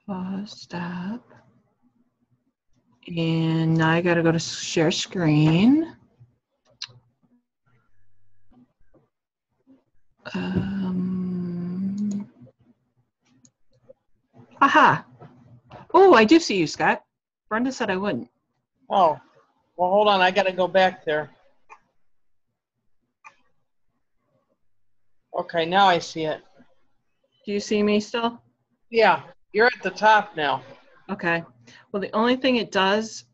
Pause, stop. And now I got to go to share screen. Aha. Oh, I do see you, Scott. Brenda said I wouldn't. Oh, well, hold on. I got to go back there. Okay, now I see it. Do you see me still? Yeah, you're at the top now. Okay. Well, the only thing it does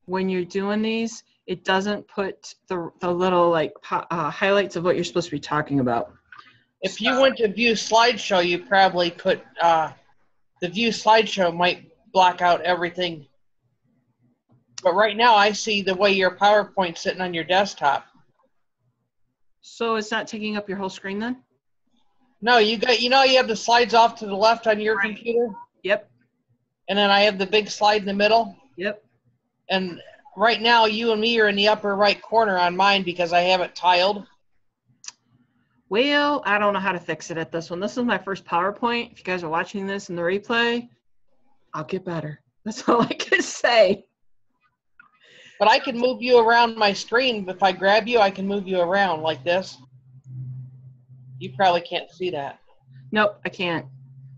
when you're doing these, it doesn't put the little like highlights of what you're supposed to be talking about. If you went to view slideshow, you probably could, the view slideshow might block out everything. But right now I see the way your PowerPoint's sitting on your desktop. So it's not taking up your whole screen then? No, you have the slides off to the left on your computer? Yep. And then I have the big slide in the middle? Yep. And right now you and me are in the upper right corner on mine because I have it tiled. Well, I don't know how to fix it at this one. This is my first PowerPoint. If you guys are watching this in the replay, I'll get better. That's all I can say. But I can move you around my screen. If I grab you, I can move you around like this. You probably can't see that. Nope, I can't.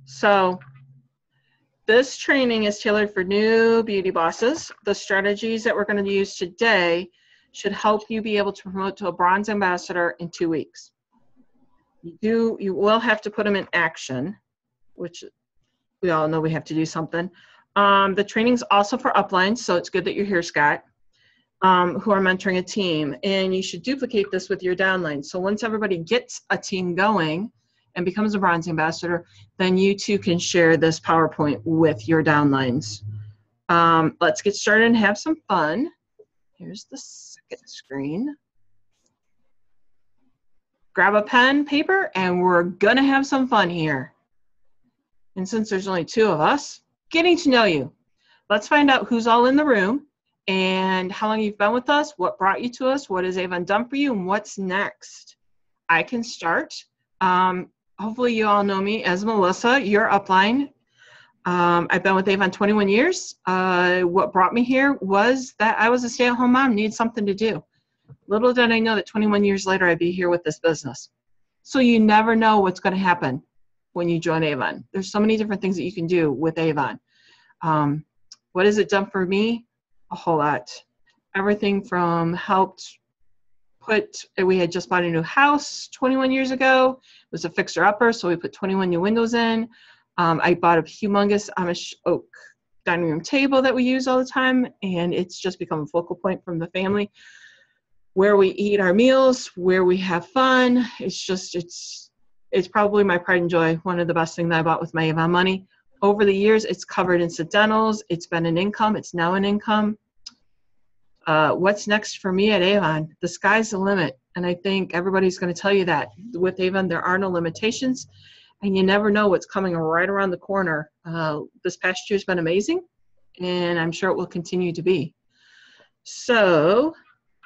So this training is tailored for new beauty bosses. The strategies that we're going to use today should help you be able to promote to a bronze ambassador in 2 weeks. You will have to put them in action, which we all know we have to do something. The training's also for uplines, so it's good that you're here, Scott, who are mentoring a team. And you should duplicate this with your downlines. So once everybody gets a team going and becomes a bronze ambassador, then you too can share this PowerPoint with your downlines. Let's get started and have some fun. Here's the second screen. Grab a pen, paper, and we're gonna have some fun here. And since there's only 2 of us, getting to know you. Let's find out who's all in the room and how long you've been with us, what brought you to us, what has Avon done for you, and what's next. I can start. Hopefully you all know me as Melissa, your upline. I've been with Avon 21 years. What brought me here was that I was a stay-at-home mom, needed something to do. Little did I know that 21 years later I'd be here with this business. So you never know what's going to happen when you join Avon. There's so many different things that you can do with Avon. What has it done for me? A whole lot. Everything from helped we had just bought a new house 21 years ago. It was a fixer-upper, so we put 21 new windows in. I bought a humongous Amish oak dining room table that we use all the time, and it's just become a focal point from the family. Where we eat our meals, where we have fun. It's probably my pride and joy. One of the best things that I bought with my Avon money. Over the years, it's covered incidentals. It's been an income. It's now an income. What's next for me at Avon? The sky's the limit. And I think everybody's going to tell you that. With Avon, there are no limitations. And you never know what's coming right around the corner. This past year's been amazing. And I'm sure it will continue to be. So,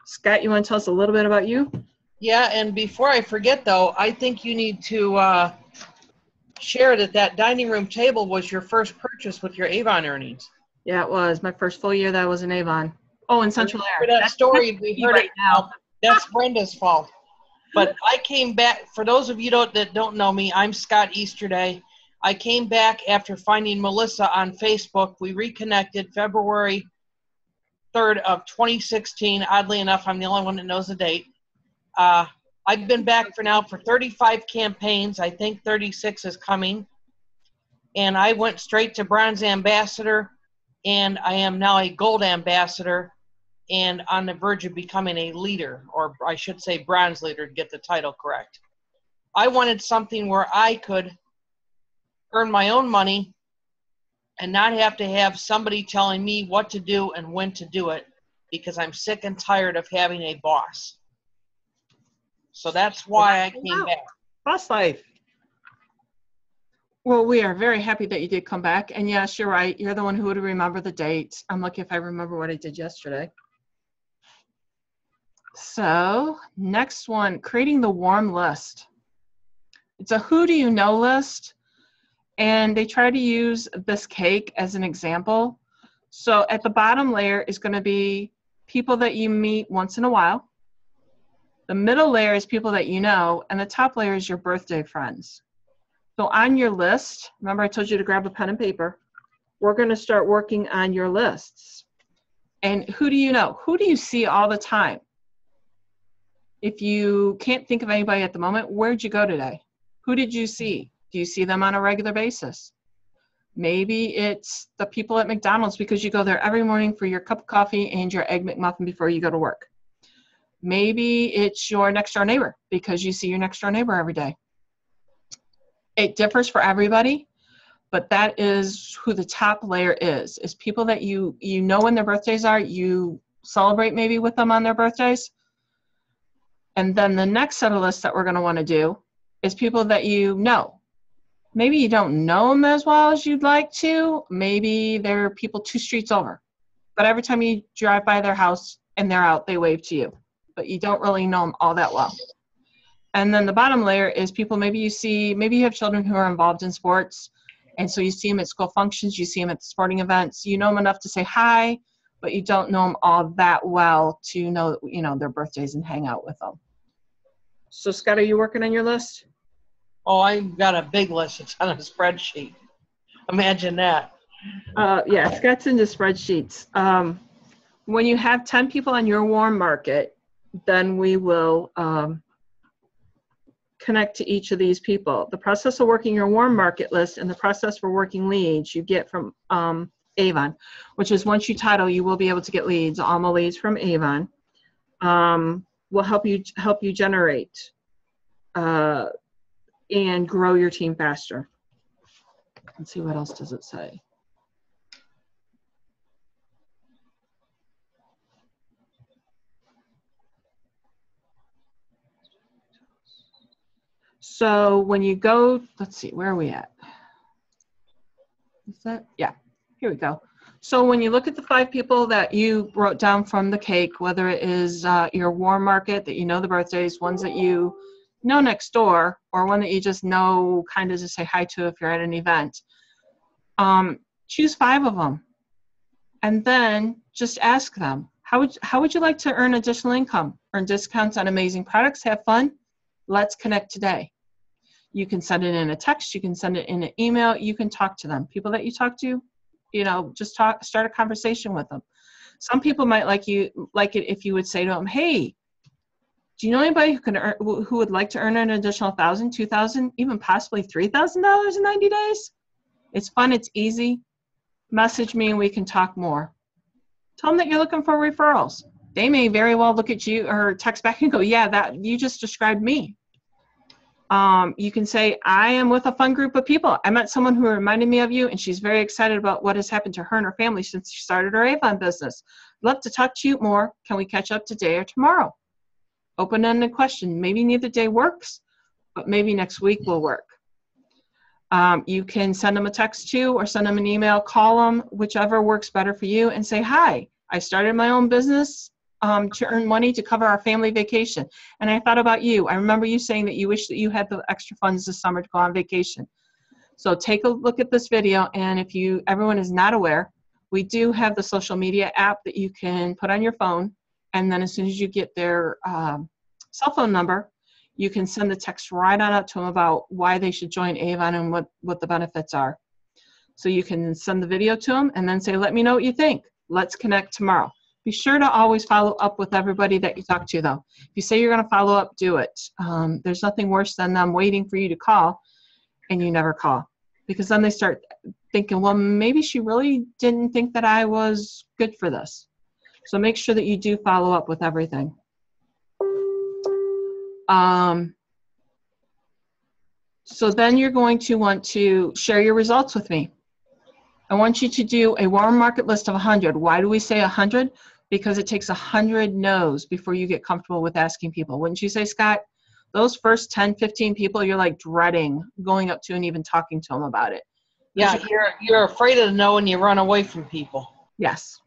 Scott, you want to tell us a little bit about you? Yeah, and before I forget, though, I think you need to share that dining room table was your first purchase with your Avon earnings. Yeah, it was. My first full year that I was in Avon. Oh, in Central Air. That story, we heard it now. That's Brenda's fault. But I came back, for those of you that don't know me, I'm Scott Easterday. I came back after finding Melissa on Facebook. We reconnected February 3rd of 2016. Oddly enough, I'm the only one that knows the date. I've been back for 35 campaigns. I think 36 is coming. And I went straight to bronze ambassador, and I am now a gold ambassador and on the verge of becoming a leader, or I should say bronze leader to get the title correct. I wanted something where I could earn my own money and not have to have somebody telling me what to do and when to do it, because I'm sick and tired of having a boss. So that's why I came back. Boss life. Well, we are very happy that you did come back. And yes, you're right. You're the one who would remember the dates. I'm lucky if I remember what I did yesterday. So next one, creating the warm list. It's a who do you know list. And they try to use this cake as an example. So at the bottom layer is going to be people that you meet once in a while. The middle layer is people that you know, and the top layer is your birthday friends. So on your list, remember I told you to grab a pen and paper, we're going to start working on your lists. And who do you know? Who do you see all the time? If you can't think of anybody at the moment, where'd you go today? Who did you see? Do you see them on a regular basis? Maybe it's the people at McDonald's because you go there every morning for your cup of coffee and your Egg McMuffin before you go to work. Maybe it's your next door neighbor because you see your next door neighbor every day. It differs for everybody, but that is who the top layer is people that you know when their birthdays are, you celebrate maybe with them on their birthdays. And then the next set of lists that we're going to want to do is people that you know. Maybe you don't know them as well as you'd like to. Maybe they're people 2 streets over. But every time you drive by their house and they're out, they wave to you. But you don't really know them all that well. And then the bottom layer is people maybe you have children who are involved in sports. And so you see them at school functions, you see them at the sporting events. You know them enough to say hi, but you don't know them all that well to know, their birthdays and hang out with them. So Scott, are you working on your list? Oh, I've got a big list. It's on a spreadsheet. Imagine that. Yeah, Scott's into spreadsheets. When you have 10 people on your warm market, then we will connect to each of these people. The process of working your warm market list and the process for working leads you get from Avon, which is once you title, you will be able to get leads. All the leads from Avon will help you generate and grow your team faster. Let's see, what else does it say? So when you go, let's see, where are we at? Is that, yeah, here we go. So when you look at the 5 people that you wrote down from the cake, whether it is your warm market that you know the birthdays, ones that you know next door, or one that you just know kind of to say hi to if you're at an event, choose 5 of them. And then just ask them, how would you like to earn additional income, earn discounts on amazing products, have fun? Let's connect today. You can send it in a text, you can send it in an email, you can talk to them. People that you talk to, just start a conversation with them. Some people might like it if you would say to them, hey, do you know anybody who would like to earn an additional $1,000, $2,000, even possibly $3,000 in 90 days? It's fun, it's easy. Message me and we can talk more. Tell them that you're looking for referrals. They may very well look at you or text back and go, yeah, that you just described me. You can say, I am with a fun group of people. I met someone who reminded me of you, and she's very excited about what has happened to her and her family since she started her Avon business. Love to talk to you more. Can we catch up today or tomorrow? Open-ended question. Maybe neither day works, but maybe next week will work. You can send them a text too, or send them an email, call them, whichever works better for you, and say, hi, I started my own business to earn money to cover our family vacation. And I thought about you. I remember you saying that you wish that you had the extra funds this summer to go on vacation. So take a look at this video, and if everyone is not aware, we do have the social media app that you can put on your phone, and then as soon as you get their cell phone number, you can send the text right on out to them about why they should join Avon and what the benefits are. So you can send the video to them and then say, let me know what you think. Let's connect tomorrow. Be sure to always follow up with everybody that you talk to, though. If you say you're going to follow up, do it. There's nothing worse than them waiting for you to call and you never call, because then they start thinking, well, maybe she really didn't think that I was good for this. So make sure that you do follow up with everything. So then you're going to want to share your results with me. I want you to do a warm market list of 100. Why do we say 100? Because it takes 100 no's before you get comfortable with asking people. Wouldn't you say, Scott? Those first 10, 15 people, you're like dreading going up to and even talking to them about it. Yeah, you're afraid of the no and you run away from people. Yes.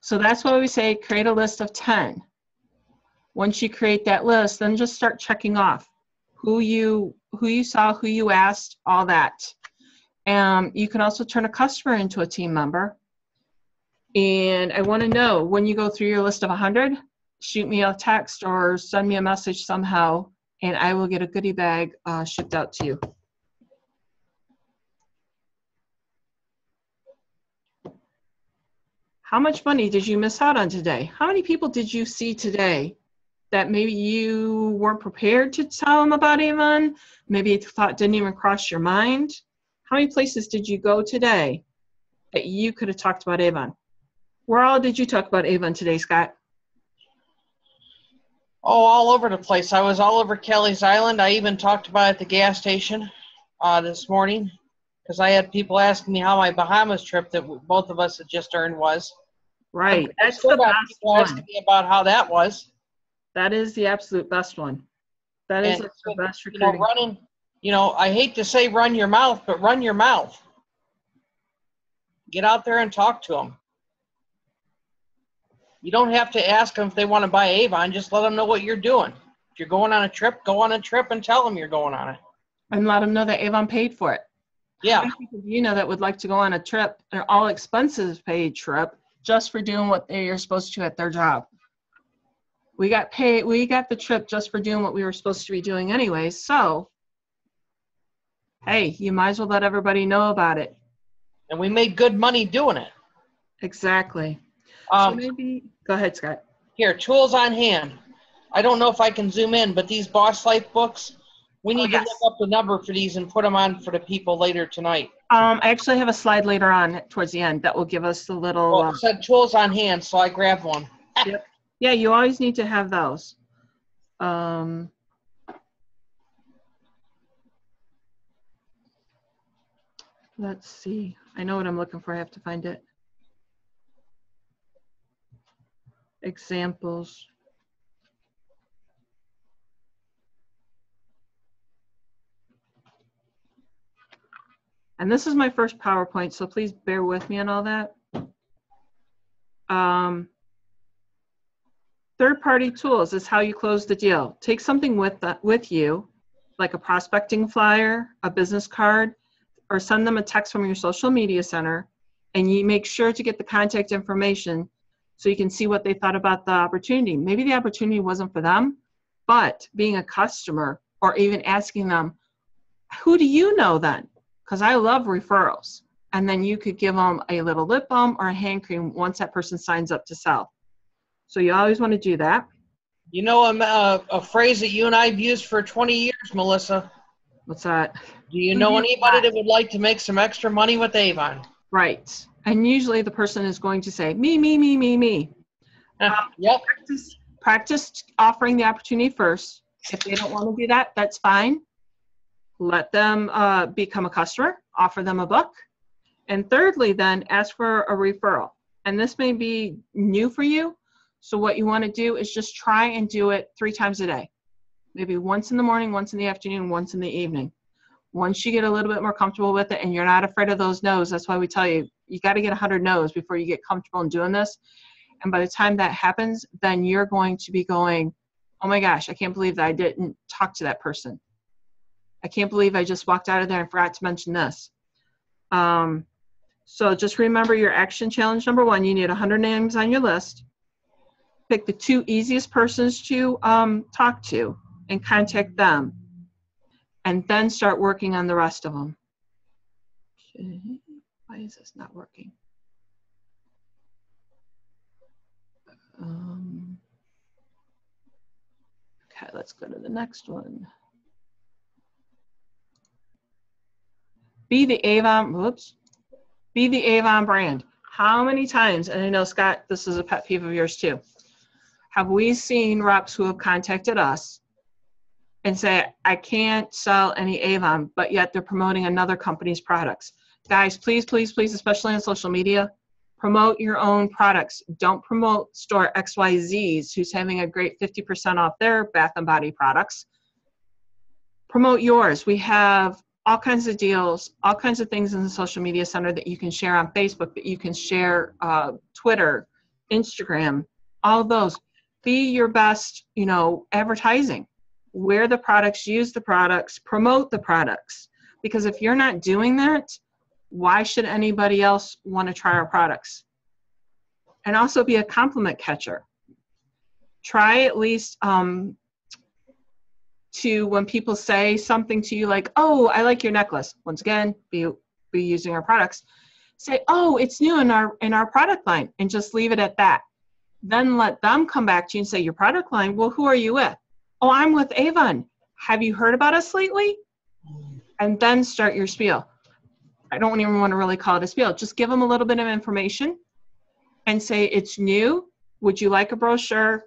So that's why we say create a list of 10. Once you create that list, then just start checking off who you saw, who you asked, all that. You can also turn a customer into a team member. And I want to know, when you go through your list of 100, shoot me a text or send me a message somehow, and I will get a goodie bag shipped out to you. How much money did you miss out on today? How many people did you see today that maybe you weren't prepared to tell them about Avon? Maybe you thought didn't even cross your mind? How many places did you go today that you could have talked about Avon? Where all did you talk about Avon today, Scott? Oh, all over the place. I was all over Kelly's Island. I even talked about it at the gas station this morning because I had people asking me how my Bahamas trip that both of us had just earned was. Right. That's the best people asking me about how that was. That is the absolute best one. That is the best recruiting. Running, I hate to say run your mouth, but run your mouth. Get out there and talk to them. You don't have to ask them if they want to buy Avon. Just let them know what you're doing. If you're going on a trip, go on a trip and tell them you're going on it. And let them know that Avon paid for it. Yeah. How many people do you know that would like to go on a trip, an all expenses paid trip, just for doing what they're supposed to at their job? We got paid. We got the trip just for doing what we were supposed to be doing anyway. So, hey, you might as well let everybody know about it. And we made good money doing it. Exactly. So maybe, go ahead, Scott. Here, tools on hand. I don't know if I can zoom in, but these Boss Life books, we need to look up the number for these and put them on for the people later tonight. I actually have a slide later on towards the end that will give us the little. Well, it said tools on hand, so I grabbed one. Yep. Yeah, you always need to have those. Let's see. I know what I'm looking for. I have to find it. Examples. And this is my first PowerPoint, so please bear with me on all that. Third-party tools is how you close the deal. Take something with you, like a prospecting flyer, a business card, or send them a text from your social media center, and you make sure to get the contact information so you can see what they thought about the opportunity. Maybe the opportunity wasn't for them, but being a customer or even asking them, who do you know then? Because I love referrals. And then you could give them a little lip balm or a hand cream once that person signs up to sell. So you always want to do that. You know a phrase that you and I have used for 20 years, Melissa. What's that? Do you know anybody that would like to make some extra money with Avon? Right. And usually the person is going to say, me, me, me, me, me. Yep. Practice offering the opportunity first. If they don't want to do that, that's fine. Let them become a customer, offer them a book. And thirdly, then ask for a referral. And this may be new for you. So what you want to do is just try and do it 3 times a day. Maybe once in the morning, once in the afternoon, once in the evening. Once you get a little bit more comfortable with it and you're not afraid of those no's, that's why we tell you, you got to get 100 no's before you get comfortable in doing this. And by the time that happens, then you're going to be going, oh my gosh, I can't believe that I didn't talk to that person. I can't believe I just walked out of there and forgot to mention this. So just remember your action challenge number 1, you need 100 names on your list. Pick the 2 easiest persons to talk to and contact them. And then start working on the rest of them. Why is this not working? Okay, let's go to the next one. Be the Avon brand. How many times, and I know, Scott, this is a pet peeve of yours too, have we seen reps who have contacted us and say, I can't sell any Avon, but yet they're promoting another company's products? Guys, please, please, please, especially on social media, promote your own products. Don't promote store XYZ's who's having a great 50% off their Bath & Body products. Promote yours. We have all kinds of deals, all kinds of things in the social media center that you can share on Facebook, that you can share Twitter, Instagram, all of those. Be your best, advertising. Wear the products, use the products, promote the products. Because if you're not doing that, Why should anybody else want to try our products? And also be a compliment catcher. Try at least to, when people say something to you like, oh, I like your necklace. Once again, be using our products. Say, oh, it's new in our product line, and just leave it at that. Then let them come back to you and say, your product line, well, who are you with? Oh, I'm with Avon. Have you heard about us lately? And then start your spiel. I don't even want to really call it a spiel. Just give them a little bit of information and say, it's new. Would you like a brochure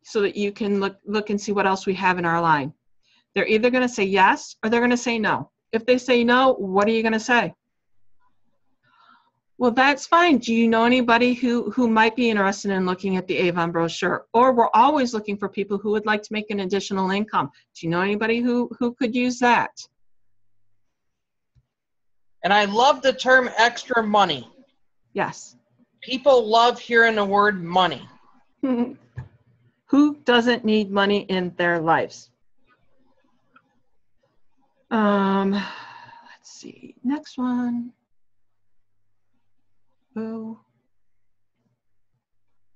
so that you can look and see what else we have in our line? They're either going to say yes or they're going to say no. If they say no, what are you going to say? Well, that's fine. Do you know anybody who might be interested in looking at the Avon brochure? Or we're always looking for people who would like to make an additional income. Do you know anybody who could use that? And I love the term extra money. Yes. People love hearing the word money. Who doesn't need money in their lives? Let's see. Next one. Oh.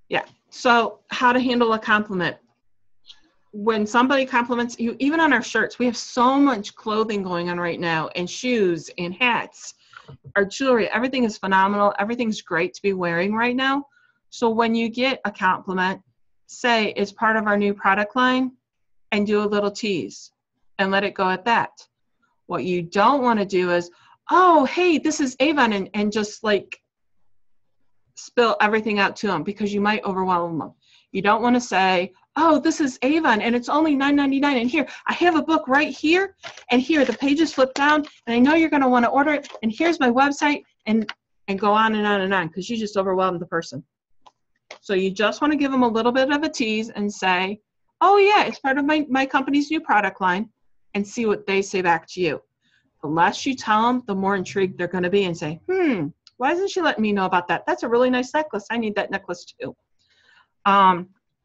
Yeah. So how to handle a compliment. When somebody compliments you, even on our shirts, we have so much clothing going on right now, and shoes and hats, our jewelry, everything is phenomenal. Everything's great to be wearing right now. So when you get a compliment, say it's part of our new product line, and do a little tease and let it go at that. What you don't want to do is, oh, hey, this is Avon, and just like spill everything out to them, because you might overwhelm them. You don't want to say, oh, this is Avon and it's only $9.99, and here, I have a book right here, and here, the pages flip down, and I know you're going to want to order it, and here's my website, and go on and on and on, because you just overwhelmed the person. So you just want to give them a little bit of a tease and say, oh yeah, it's part of my company's new product line, and see what they say back to you. The less you tell them, the more intrigued they're going to be and say, why isn't she letting me know about that? That's a really nice necklace. I need that necklace too.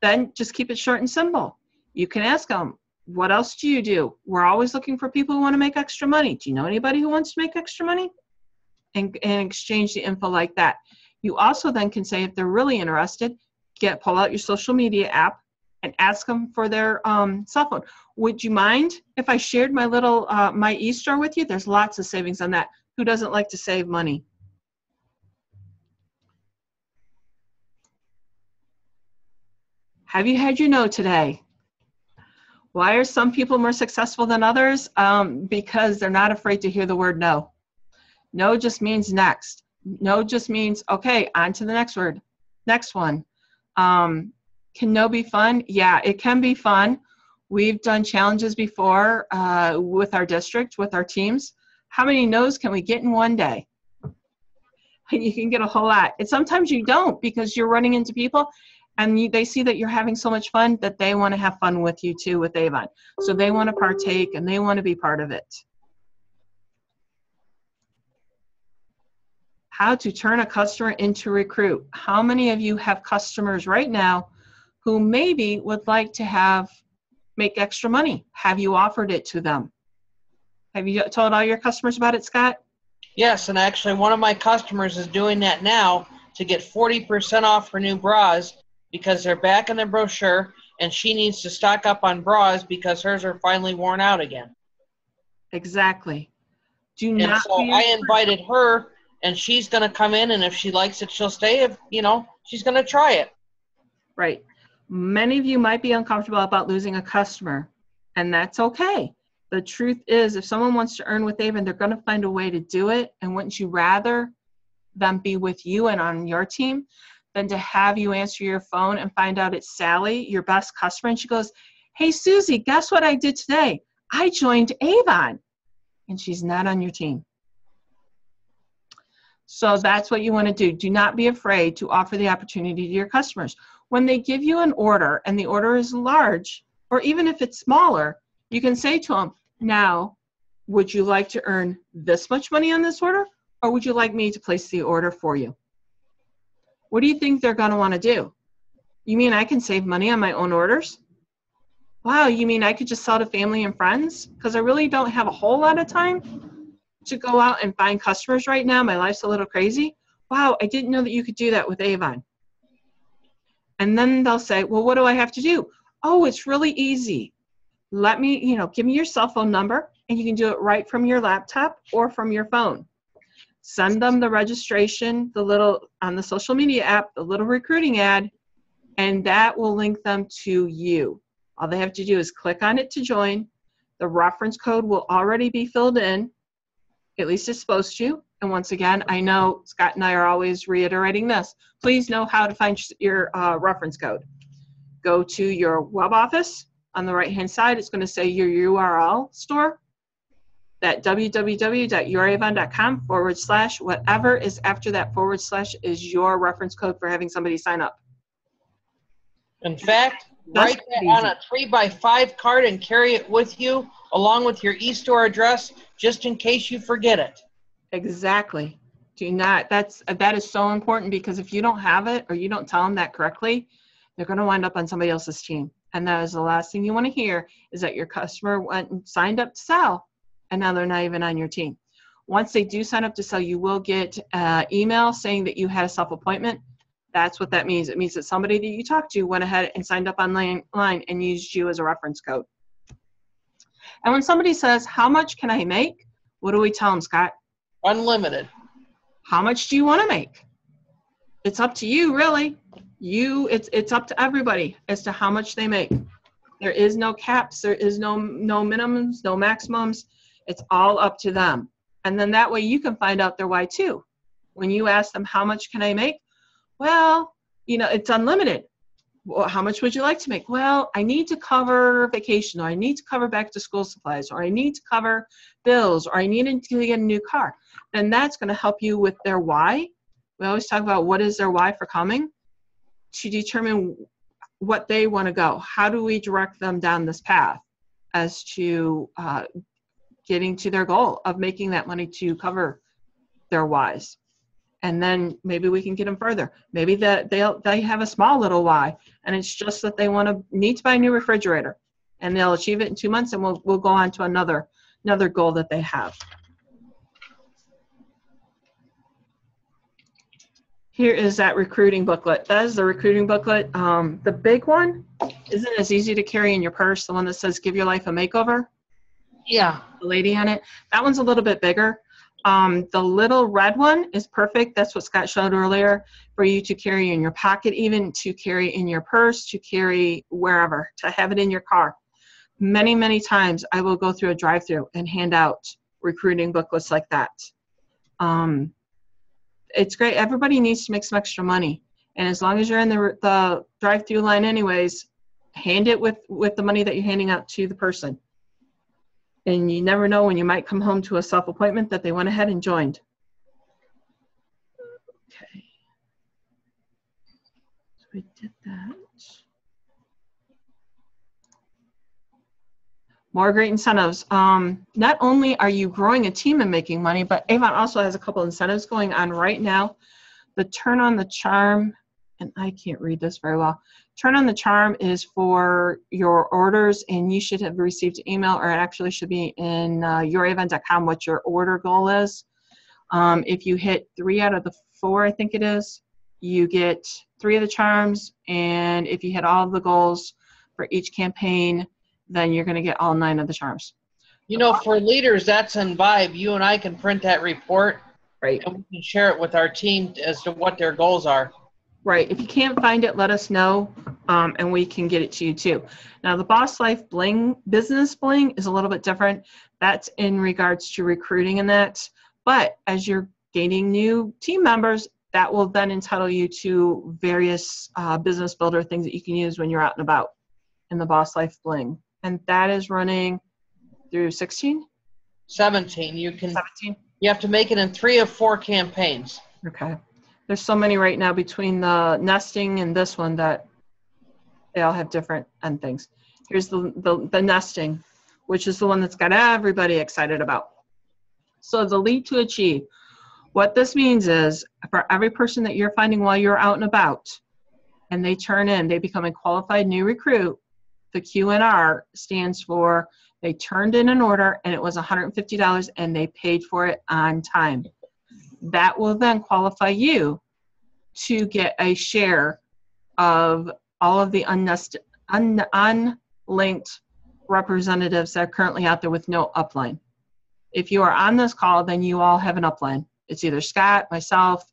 Then just keep it short and simple. You can ask them, what else do you do? We're always looking for people who want to make extra money. Do you know anybody who wants to make extra money? And exchange the info like that. You also then can say, if they're really interested, pull out your social media app and ask them for their cell phone. Would you mind if I shared my little my e-store with you? There's lots of savings on that. Who doesn't like to save money? Have you had your no today? Why are some people more successful than others? Because they're not afraid to hear the word no. No just means next. No just means, okay, on to the next word. Next one. Can no be fun? Yeah, it can be fun. We've done challenges before with our district, with our teams. How many no's can we get in one day? You can get a whole lot. And sometimes you don't, because you're running into people and they see that you're having so much fun that they want to have fun with you too with Avon. So they want to partake and they want to be part of it. How to turn a customer into a recruit. How many of you have customers right now who maybe would like to make extra money? Have you offered it to them? Have you told all your customers about it, Scott? Yes, and actually one of my customers is doing that now to get 40% off her new bras, because they're back in the brochure and she needs to stock up on bras because hers are finally worn out again. Exactly. And so I invited her, and she's going to come in, and if she likes it, she'll stay. If, she's going to try it. Right. Many of you might be uncomfortable about losing a customer, and that's okay. The truth is, if someone wants to earn with Avon, they're going to find a way to do it. And wouldn't you rather them be with you and on your team than to have you answer your phone and find out it's Sally, your best customer, and she goes, hey, Susie, guess what I did today? I joined Avon. And she's not on your team. So that's what you want to do. Do not be afraid to offer the opportunity to your customers. When they give you an order and the order is large, or even if it's smaller, you can say to them, now, would you like to earn this much money on this order? Or would you like me to place the order for you? What do you think they're going to want to do? You mean I can save money on my own orders? Wow, you mean I could just sell to family and friends? Because I really don't have a whole lot of time? to go out and find customers right now. My life's a little crazy. Wow, I didn't know that you could do that with Avon. And then they'll say, well, what do I have to do? Oh, it's really easy. Let me, give me your cell phone number, and you can do it right from your laptop or from your phone. Send them the registration, on the social media app, the little recruiting ad, and that will link them to you. All they have to do is click on it to join. The reference code will already be filled in, at least it's supposed to. And once again, I know Scott and I are always reiterating this. Please know how to find your reference code. Go to your web office. On the right-hand side, it's going to say your URL store. That www.youravon.com/ whatever is after that / is your reference code for having somebody sign up. In fact, write that on a 3x5 card and carry it with you along with your e-store address just in case you forget it. Exactly. That is so important, because if you don't have it or you don't tell them that correctly, they're going to wind up on somebody else's team. And that is the last thing you want to hear, is that your customer went and signed up to sell and now they're not even on your team. Once they do sign up to sell, you will get an email saying that you had a self-appointment. That's what that means. It means that somebody that you talked to went ahead and signed up online and used you as a reference code. And when somebody says, how much can I make? What do we tell them, Scott? Unlimited. How much do you want to make? It's up to you, really. It's up to everybody as to how much they make. There is no caps. There is no minimums, no maximums. It's all up to them. And then that way you can find out their why too. When you ask them, how much can I make? Well, it's unlimited. Well, how much would you like to make? Well, I need to cover vacation, or I need to cover back to school supplies, or I need to cover bills, or I need to get a new car. Then that's going to help you with their why. We always talk about what is their why for coming, to determine what they want to go. How do we direct them down this path as to getting to their goal of making that money to cover their whys? And then maybe we can get them further. Maybe that they have a small little why, and it's just that they need to buy a new refrigerator, and they'll achieve it in 2 months, and we'll go on to another goal that they have. Here is that recruiting booklet. That is the recruiting booklet. The big one isn't as easy to carry in your purse. The one that says "Give Your Life a Makeover." Yeah. The lady on it. That one's a little bit bigger. The little red one is perfect. That's what Scott showed earlier, for you to carry in your pocket, even to carry in your purse, to carry wherever, to have it in your car. Many, many times I will go through a drive-through and hand out recruiting booklets like that. It's great. Everybody needs to make some extra money. And as long as you're in the drive-through line anyways, hand it with the money that you're handing out to the person. And you never know when you might come home to a self-appointment that they went ahead and joined. Okay. So we did that. More great incentives. Not only are you growing a team and making money, but Avon also has a couple incentives going on right now. The Turn on the Charm, and I can't read this very well. Turn on the Charm is for your orders, and you should have received an email, or it actually should be in youravon.com what your order goal is. If you hit 3 out of the 4, I think it is, you get 3 of the charms, and if you hit all of the goals for each campaign, then you're going to get all 9 of the charms. For leaders, that's in Vibe. You and I can print that report, right, and we can share it with our team as to what their goals are. Right. If you can't find it, let us know, and we can get it to you too. Now, the Boss Life Bling, Business Bling is a little bit different. That's in regards to recruiting and that. But as you're gaining new team members, that will then entitle you to various business builder things that you can use when you're out and about in the Boss Life Bling. And that is running through 16? 17. 17? You have to make it in 3 of 4 campaigns. Okay. There's so many right now between the nesting and this one that they all have different end things. Here's the nesting, which is the one that's got everybody excited about. So the lead to achieve. What this means is for every person that you're finding while you're out and about, and they turn in, they become a qualified new recruit, the Q&R stands for They turned in an order and it was $150 and they paid for it on time. That will then qualify you to get a share of all of the unlinked representatives that are currently out there with no upline. If you are on this call, then you all have an upline. It's either Scott, myself,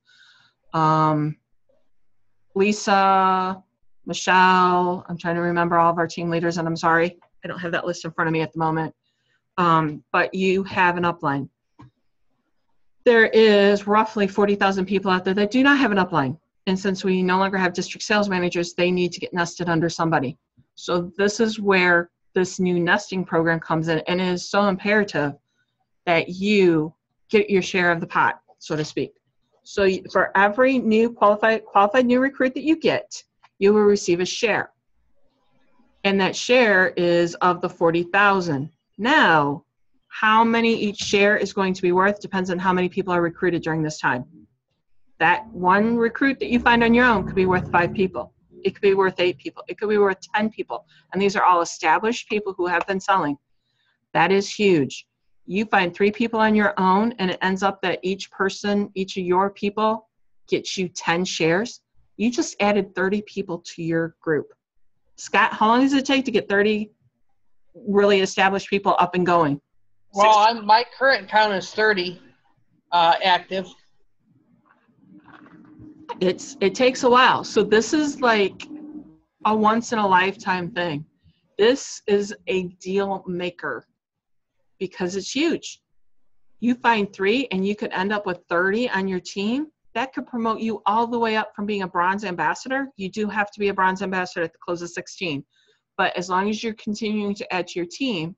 Lisa, Michelle. I'm trying to remember all of our team leaders, and I'm sorry, I don't have that list in front of me at the moment. But you have an upline. There is roughly 40,000 people out there that do not have an upline. And since we no longer have district sales managers, they need to get nested under somebody. So this is where this new nesting program comes in, and it is so imperative that you get your share of the pot, so to speak. So for every new qualified new recruit that you get, you will receive a share. And that share is of the 40,000. Now, how many each share is going to be worth depends on how many people are recruited during this time. That one recruit that you find on your own could be worth 5 people. It could be worth 8 people. It could be worth 10 people. And these are all established people who have been selling. That is huge. You find 3 people on your own and it ends up that each person, each of your people gets you 10 shares. You just added 30 people to your group. Scott, how long does it take to get 30 really established people up and going? Well, my current count is 30 active. It takes a while. So this is like a once in a lifetime thing. This is a deal maker because it's huge. You find 3 and you could end up with 30 on your team. That could promote you all the way up from being a bronze ambassador. You do have to be a bronze ambassador at the close of 16. But as long as you're continuing to add to your team,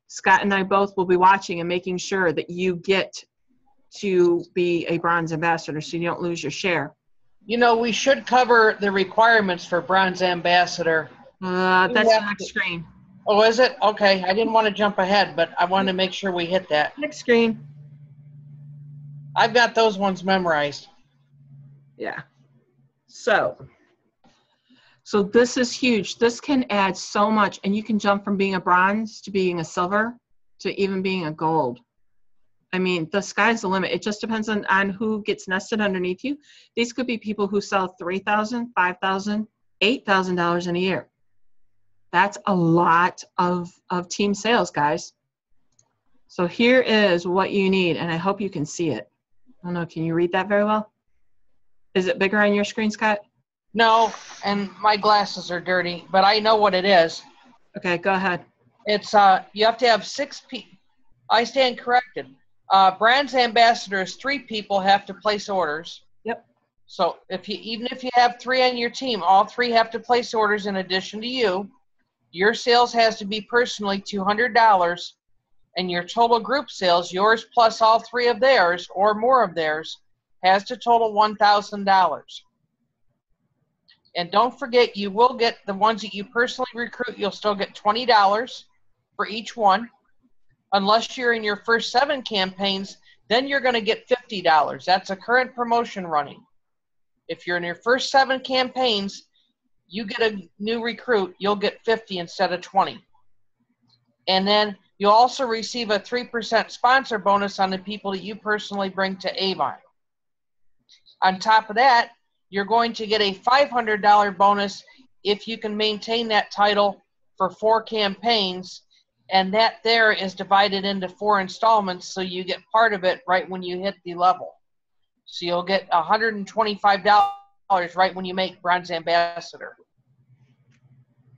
Scott and I both will be watching and making sure that you get to be a bronze ambassador so you don't lose your share. You know, we should cover the requirements for bronze ambassador. That's the next screen. Oh, is it? Okay. I didn't want to jump ahead, but I wanted to make sure we hit that. Next screen. I've got those ones memorized. Yeah. So this is huge. This can add so much, and you can jump from being a bronze to being a silver to even being a gold. I mean, the sky's the limit. It just depends on who gets nested underneath you. These could be people who sell $3,000, $5,000, $8,000 in a year. That's a lot of team sales, guys. So here is what you need, and I hope you can see it. I don't know, can you read that very well? Is it bigger on your screen, Scott? No, and my glasses are dirty, but I know what it is. Okay, go ahead. It's you have to have 6 people. I stand corrected. Bronze ambassadors, 3 people have to place orders. Yep. So even if you have 3 on your team, all 3 have to place orders in addition to you. Your sales has to be personally $200, and your total group sales, yours plus all 3 of theirs or more of theirs, has to total $1,000. And don't forget, you will get the ones that you personally recruit. You'll still get $20 for each one. Unless you're in your first 7 campaigns, then you're going to get $50. That's a current promotion running. If you're in your first 7 campaigns, you get a new recruit, you'll get 50 instead of 20. And then you'll also receive a 3% sponsor bonus on the people that you personally bring to Avon. On top of that, you're going to get a $500 bonus if you can maintain that title for 4 campaigns, and that there is divided into 4 installments, so you get part of it right when you hit the level. So you'll get $125 right when you make bronze ambassador.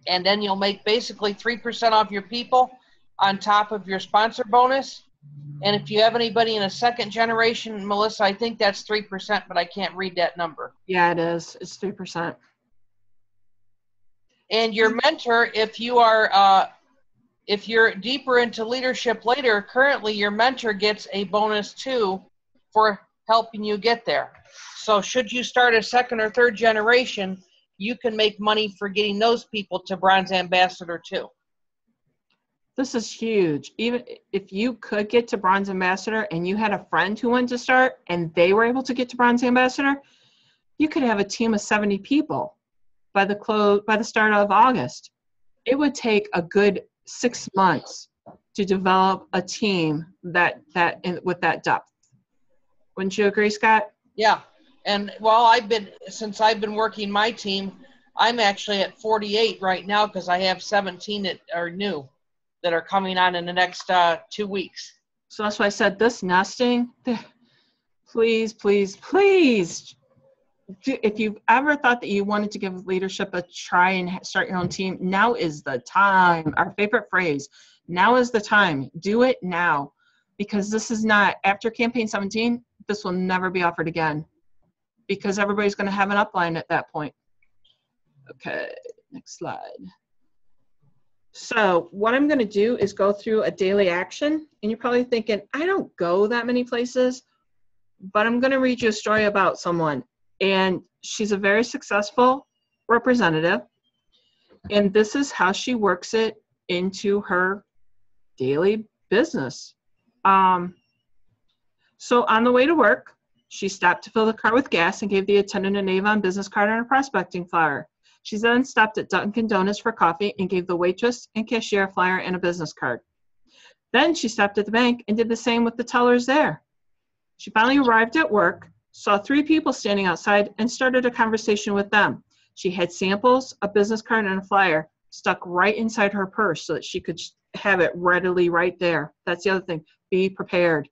And then you'll make basically 3% off your people on top of your sponsor bonus. And if you have anybody in a second generation, Melissa, I think that's 3%, but I can't read that number. Yeah, it is. It's 3%. And your mentor, if you're deeper into leadership later, currently your mentor gets a bonus too for helping you get there. So should you start a second or third generation, you can make money for getting those people to bronze ambassador too. This is huge. Even if you could get to bronze ambassador and you had a friend who went to start and they were able to get to bronze ambassador, you could have a team of 70 people by the start of August. It would take a good 6 months to develop a team with that depth. Wouldn't you agree, Scott? Yeah. And since I've been working my team, I'm actually at 48 right now because I have 17 that are new that are coming on in the next 2 weeks. So that's why I said this nesting, please, please, please. If you've ever thought that you wanted to give leadership a try and start your own team, now is the time. Our favorite phrase, now is the time. Do it now, because this is not, after campaign 17, this will never be offered again, because everybody's going to have an upline at that point. Okay, next slide. So what I'm going to do is go through a daily action, and you're probably thinking, I don't go that many places, but I'm going to read you a story about someone. And she's a very successful representative. And this is how she works it into her daily business. So on the way to work, she stopped to fill the car with gas and gave the attendant an Avon business card and a prospecting flyer. She then stopped at Dunkin' Donuts for coffee and gave the waitress and cashier a flyer and a business card. Then she stopped at the bank and did the same with the tellers there. She finally arrived at work, saw 3 people standing outside, and started a conversation with them. She had samples, a business card, and a flyer stuck right inside her purse so that she could have it readily right there. That's the other thing. Be prepared.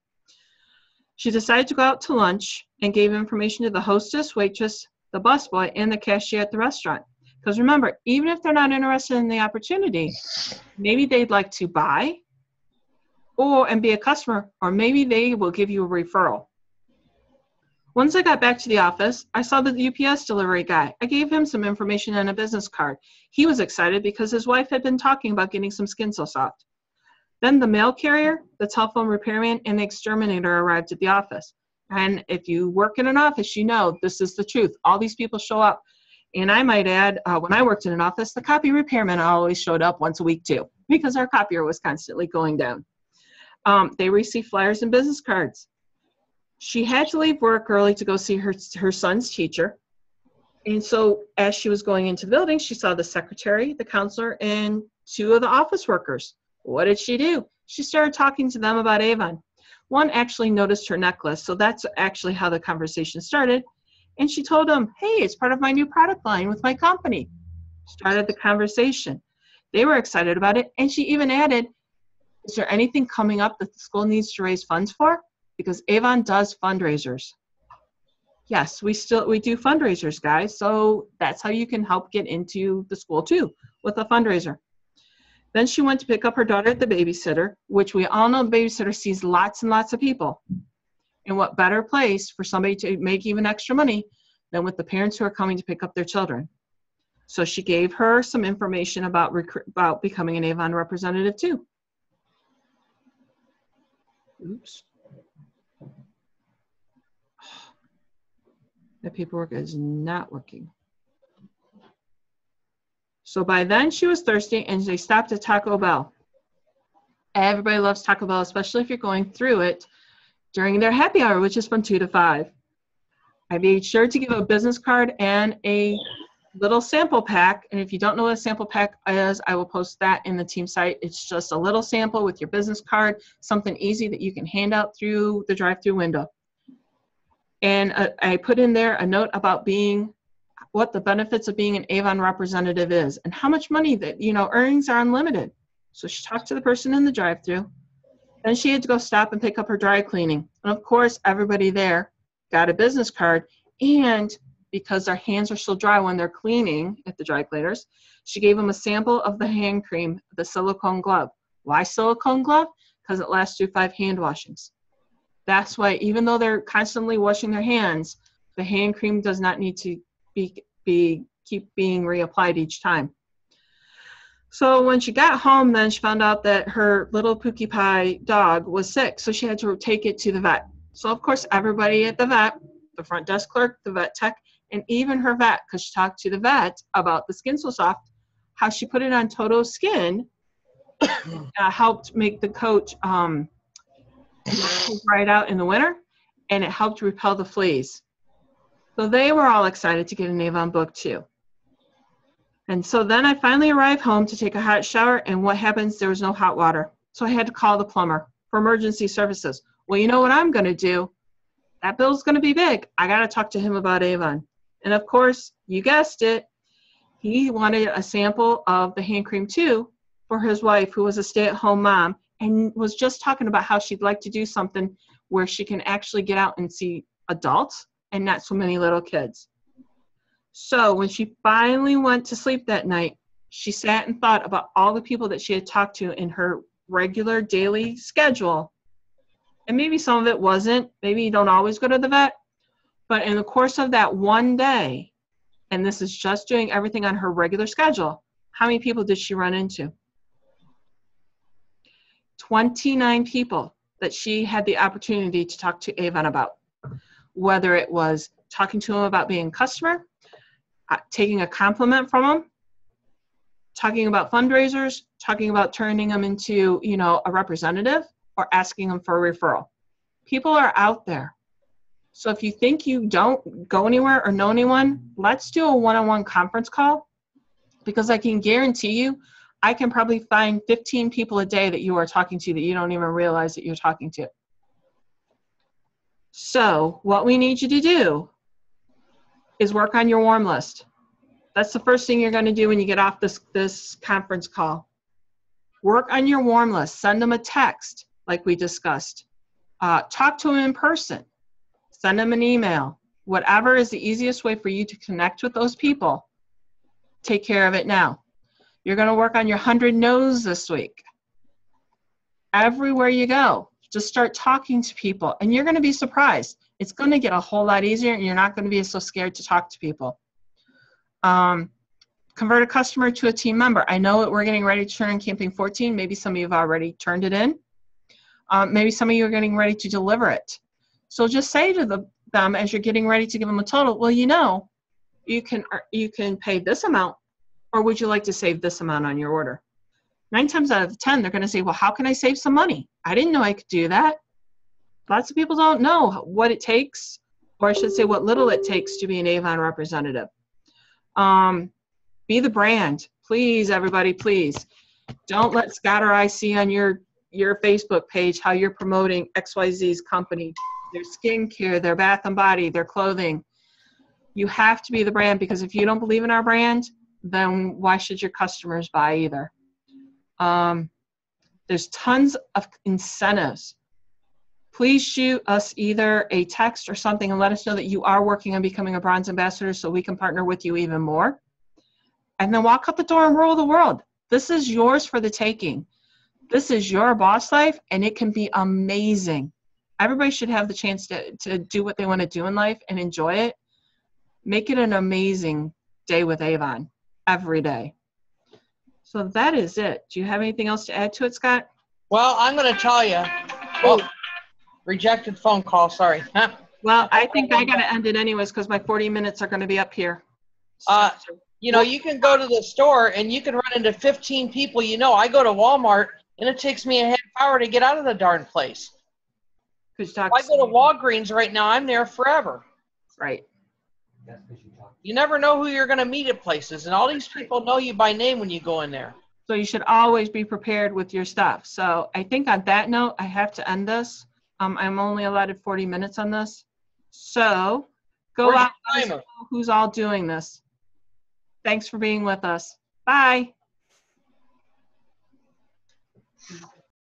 She decided to go out to lunch and gave information to the hostess, waitress, the busboy, and the cashier at the restaurant. Because remember, even if they're not interested in the opportunity, maybe they'd like to buy and be a customer, or maybe they will give you a referral. Once I got back to the office, I saw the UPS delivery guy. I gave him some information and a business card. He was excited because his wife had been talking about getting some Skin So Soft. Then the mail carrier, the telephone repairman, and the exterminator arrived at the office. And if you work in an office, you know this is the truth. All these people show up. And I might add, when I worked in an office, the copy repairman always showed up once a week too, because our copier was constantly going down. They received flyers and business cards. She had to leave work early to go see her son's teacher. And so as she was going into the building, she saw the secretary, the counselor, and 2 of the office workers. What did she do? She started talking to them about Avon. One actually noticed her necklace, so that's actually how the conversation started. And she told them, hey, it's part of my new product line with my company. Started the conversation. They were excited about it, and she even added, is there anything coming up that the school needs to raise funds for? Because Avon does fundraisers. Yes, we do fundraisers, guys. So that's how you can help get into the school too, with a fundraiser. Then she went to pick up her daughter at the babysitter, which we all know the babysitter sees lots and lots of people. And what better place for somebody to make even extra money than with the parents who are coming to pick up their children. So she gave her some information about becoming an Avon representative too. Oops. The paperwork is not working. So by then she was thirsty and they stopped at Taco Bell. Everybody loves Taco Bell, especially if you're going through it during their happy hour, which is from 2 to 5. I made sure to give a business card and a little sample pack. And if you don't know what a sample pack is, I will post that in the team site. It's just a little sample with your business card, something easy that you can hand out through the drive-through window. And I put in there a note about what the benefits of being an Avon representative is and how much money that, earnings are unlimited. So she talked to the person in the drive-through. Then she had to go stop and pick up her dry cleaning. And of course, everybody there got a business card. And because their hands are so dry when they're cleaning at the dry cleaners, she gave them a sample of the hand cream, the silicone glove. Why silicone glove? Because it lasts through 5 hand washings. That's why, even though they're constantly washing their hands, the hand cream does not need to keep being reapplied each time. So when she got home, then she found out that her little Pookie Pie dog was sick, so she had to take it to the vet. So of course, everybody at the vet, the front desk clerk, the vet tech, and even her vet, because she talked to the vet about the Skin So Soft, how she put it on Toto's skin, helped make the coat right out in the winter, and it helped repel the fleas. So they were all excited to get an Avon book too. And so then I finally arrived home to take a hot shower, and what happens? There was no hot water. So I had to call the plumber for emergency services. Well, you know what I'm going to do? That bill's going to be big. I got to talk to him about Avon. And of course, you guessed it, he wanted a sample of the hand cream too for his wife, who was a stay-at-home mom, and was just talking about how she'd like to do something where she can actually get out and see adults and not so many little kids. So when she finally went to sleep that night, she sat and thought about all the people that she had talked to in her regular daily schedule. And maybe some of it wasn't. Maybe you don't always go to the vet. But in the course of that one day, and this is just doing everything on her regular schedule, how many people did she run into? 29 people that she had the opportunity to talk to Avon about. Whether it was talking to them about being a customer, taking a compliment from them, talking about fundraisers, talking about turning them into, a representative, or asking them for a referral. People are out there. So if you think you don't go anywhere or know anyone, let's do a one-on-one conference call, because I can guarantee you, I can probably find 15 people a day that you are talking to that you don't even realize that you're talking to. So what we need you to do is work on your warm list. That's the first thing you're going to do when you get off this conference call. Work on your warm list. Send them a text like we discussed. Talk to them in person. Send them an email. Whatever is the easiest way for you to connect with those people, take care of it now. You're going to work on your 100 no's this week. Everywhere you go, just start talking to people, and you're going to be surprised. It's going to get a whole lot easier, and you're not going to be so scared to talk to people. Convert a customer to a team member. I know that we're getting ready to turn in campaign 14. Maybe some of you have already turned it in. Maybe some of you are getting ready to deliver it. So just say to them as you're getting ready to give them a total, well, you can pay this amount, or would you like to save this amount on your order? 9 times out of 10, they're going to say, well, how can I save some money? I didn't know I could do that. Lots of people don't know what it takes, or I should say what little it takes to be an Avon representative. Be the brand. Please, everybody, please. Don't let Scott or I see on your Facebook page how you're promoting XYZ's company, their skincare, their bath and body, their clothing. You have to be the brand, because if you don't believe in our brand, then why should your customers buy either? There's tons of incentives. Please shoot us either a text or something and let us know that you are working on becoming a bronze ambassador so we can partner with you even more. And then walk out the door and rule the world. This is yours for the taking. This is your boss life, and it can be amazing. Everybody should have the chance to do what they want to do in life and enjoy it. Make it an amazing day with Avon every day. So that is it. Do you have anything else to add to it, Scott? Well, I'm going to tell you. Oh, rejected phone call. Sorry. Well, I think I got to end it anyways, because my 40 minutes are going to be up here. You can go to the store and you can run into 15 people. I go to Walmart and it takes me a half hour to get out of the darn place. If I go to Walgreens right now, I'm there forever. Right. You never know who you're going to meet at places, and all these people know you by name when you go in there. So you should always be prepared with your stuff. So I think on that note, I have to end this. I'm only allotted 40 minutes on this. So go out and know who's all doing this. Thanks for being with us. Bye.